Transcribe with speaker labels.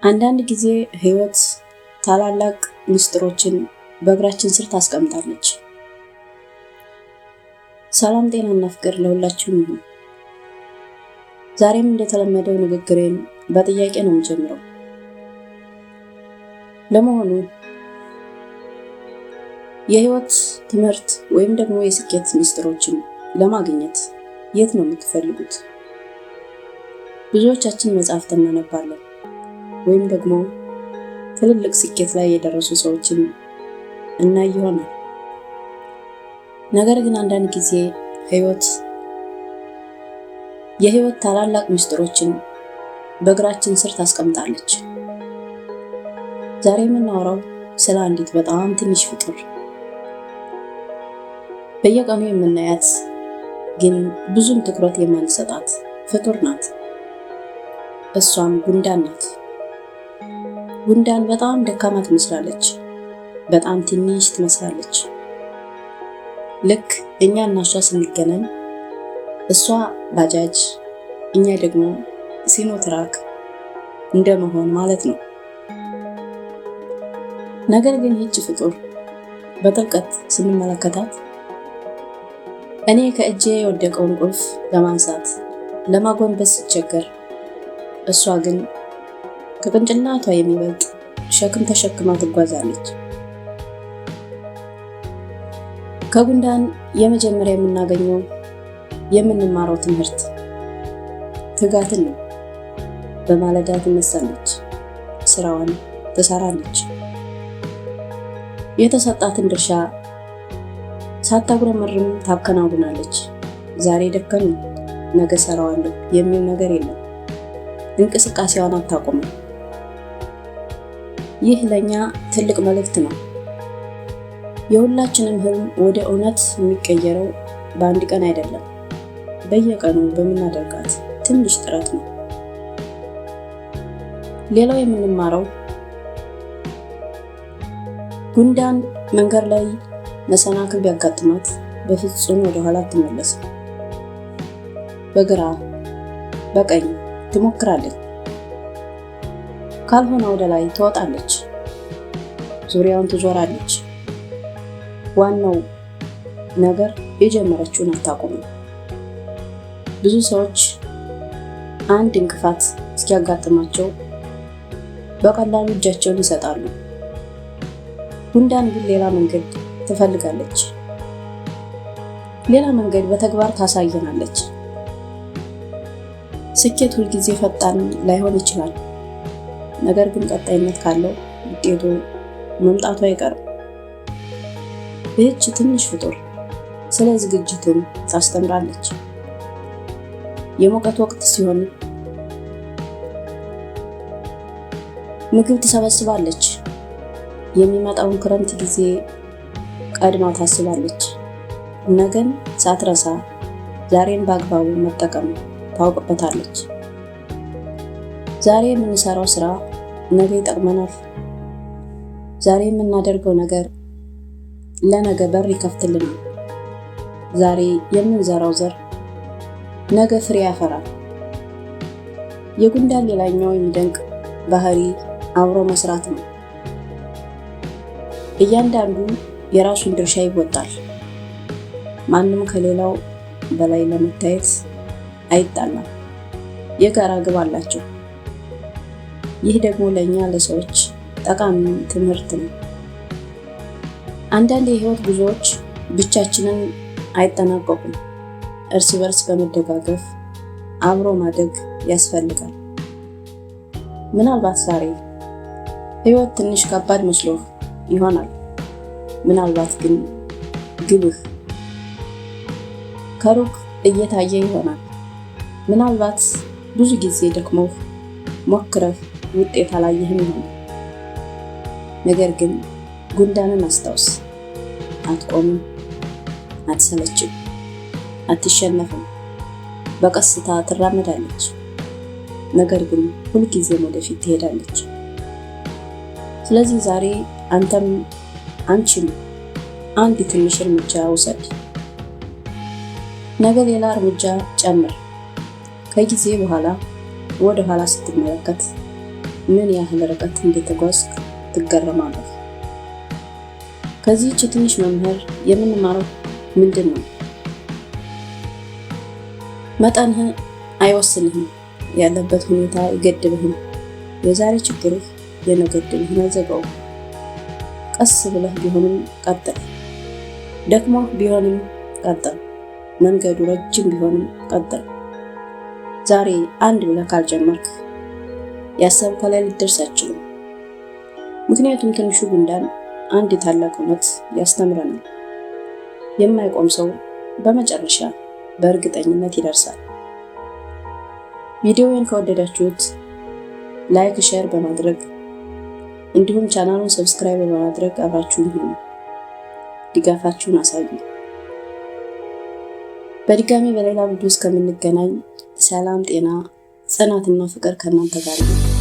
Speaker 1: አንዳንድ ጊዜ ህይወት ታላላቅ ምስጢሮችን በእግራችን ስር ታስቀምጣለች። ሰላም ጤናና ፍቅር ለሁላችሁም ይሁን። ዛሬም እንደተለመደው ንግግሬን በጥያቄ ነው የምጀምረው። ለመሆኑ የህይወት ትምህርት ወይም ደግሞ የስኬት ምስጢሮችን ለማግኘት የት ነው የምትፈልጉት? ብዙዎቻችን መጽሐፍት እናነባለን ወይም ደግሞ ትልልቅ ስኬት ላይ የደረሱ ሰዎችን እናይ ይሆናል። ነገር ግን አንዳንድ ጊዜ የህይወት ታላላቅ ምስጢሮችን በእግራችን ስር ታስቀምጣለች። ዛሬ የምናወራው ስለ አንዲት በጣም ትንሽ ፍጡር፣ በየቀኑ የምናያት ግን ብዙም ትኩረት የማንሰጣት ፍጡር ናት። እሷም ጉንዳን ናት። ጉንዳን በጣም ደካማ ትመስላለች፣ በጣም ትንሽ ትመስላለች። ልክ እኛ እና እሷ ስንገናኝ እሷ ባጃጅ እኛ ደግሞ ሲኖትራክ እንደመሆን ማለት ነው። ነገር ግን ይህች ፍጡር በጥልቀት ስንመለከታት እኔ ከእጄ የወደቀውን ቁልፍ ለማንሳት ለማጎንበስ ስቸገር፣ እሷ ግን ከቅንጭላቷ የሚበልጥ ሸክም ተሸክማ ትጓዛለች። ከጉንዳን የመጀመሪያ የምንማረው ትምህርት ትጋትን ነው። በማለዳ ትነሳለች፣ ስራዋን ትሰራለች፣ የተሰጣትን ድርሻ ሳታጉረመርም ታከናውናለች። ዛሬ ደከመኝ ነገ ሰራዋለሁ የሚል ነገር የለም። እንቅስቃሴዋን አታቆምም። ይህ ለኛ ትልቅ መልእክት ነው። የሁላችንም ህልም ወደ እውነት የሚቀየረው በአንድ ቀን አይደለም፣ በየቀኑ በምናደርጋት ትንሽ ጥረት ነው። ሌላው የምንማረው ጉንዳን መንገድ ላይ መሰናክል ቢያጋጥማት በፍጹም ወደ ኋላ አትመለስም። በግራ በቀኝ ትሞክራለች፣ ካልሆነ ወደ ላይ ትወጣለች፣ ዙሪያውን ትዞራለች። ዋናው ነገር የጀመረችውን አታቆምም። ብዙ ሰዎች አንድ እንቅፋት እስኪያጋጥማቸው በቀላሉ እጃቸውን ይሰጣሉ። ጉንዳን ግን ሌላ መንገድ ትፈልጋለች። ሌላ መንገድ በተግባር ታሳየናለች። ስኬት ሁልጊዜ ፈጣን ላይሆን ይችላል፣ ነገር ግን ቀጣይነት ካለው ውጤቱ መምጣቱ አይቀርም። ይህች ትንሽ ፍጡር ስለ ዝግጅትም ታስተምራለች። የሙቀት ወቅት ሲሆን ምግብ ትሰበስባለች። የሚመጣውን ክረምት ጊዜ ቀድማ ታስባለች። ነገን ሳትረሳ ዛሬን በአግባቡ መጠቀም ታውቅበታለች። ዛሬ የምንሰራው ስራ ነገ ይጠቅመናል። ዛሬ የምናደርገው ነገር ለነገ በር ይከፍትልናል። ዛሬ የምንዘራው ዘር ነገ ፍሬ ያፈራል። የጉንዳን ሌላኛው የሚደንቅ ባህሪ አብሮ መስራት ነው። እያንዳንዱ የራሱን ድርሻ ይወጣል። ማንም ከሌላው በላይ ለመታየት አይጣላም። የጋራ ግብ አላቸው። ይህ ደግሞ ለእኛ ለሰዎች ጠቃሚ ትምህርት ነው። አንዳንድ የህይወት ጉዞዎች ብቻችንን አይጠናቀቁም። እርስ በርስ በመደጋገፍ አብሮ ማደግ ያስፈልጋል። ምናልባት ዛሬ ህይወት ትንሽ ከባድ መስሎህ ይሆናል። ምናልባት ግን ግብህ ከሩቅ እየታየ ይሆናል። ምናልባት ብዙ ጊዜ ደክሞህ ሞክረህ ውጤት አላየህም ይሆናል። ነገር ግን ጉንዳንን አስታውስ። አትቆምም፣ አትሰለችም፣ አትሸነፍም። በቀስታ ትራመዳለች፣ ነገር ግን ሁልጊዜም ወደፊት ትሄዳለች። ስለዚህ ዛሬ አንቺም አንድ ትንሽ እርምጃ ውሰድ። ነገ ሌላ እርምጃ ጨምር። ከጊዜ በኋላ ወደ ኋላ ስትመለከት ምን ያህል ርቀት እንደተጓዝክ ትገረማለህ። ከዚህች ትንሽ መምህር የምንማረው ምንድን ነው? መጠንህ አይወስንህም፣ ያለበት ሁኔታ አይገድብህም። የዛሬ ችግርህ የነገ ዕድልህን አይዘጋውም። ቀስ ብለህ ቢሆንም ቀጥል፣ ደክሞህ ቢሆንም ቀጥል፣ መንገዱ ረጅም ቢሆንም ቀጥል። ዛሬ አንድ ብለህ ካልጀመርክ ያሰብከው ላይ ልትደርስ አትችልም። ምክንያቱም ትንሹ ጉንዳን አንድ ታላቅ እውነት ያስተምረናል። የማይቆም ሰው በመጨረሻ በእርግጠኝነት ይደርሳል። ቪዲዮውን ከወደዳችሁት ላይክ፣ ሼር በማድረግ እንዲሁም ቻናሉን ሰብስክራይብ በማድረግ አብራችሁን ሁኑ። ድጋፋችሁን አሳዩ። በድጋሚ በሌላ ቪዲዮ እስከምንገናኝ ሰላም፣ ጤና፣ ጽናትና ፍቅር ከእናንተ ጋር ይሁን።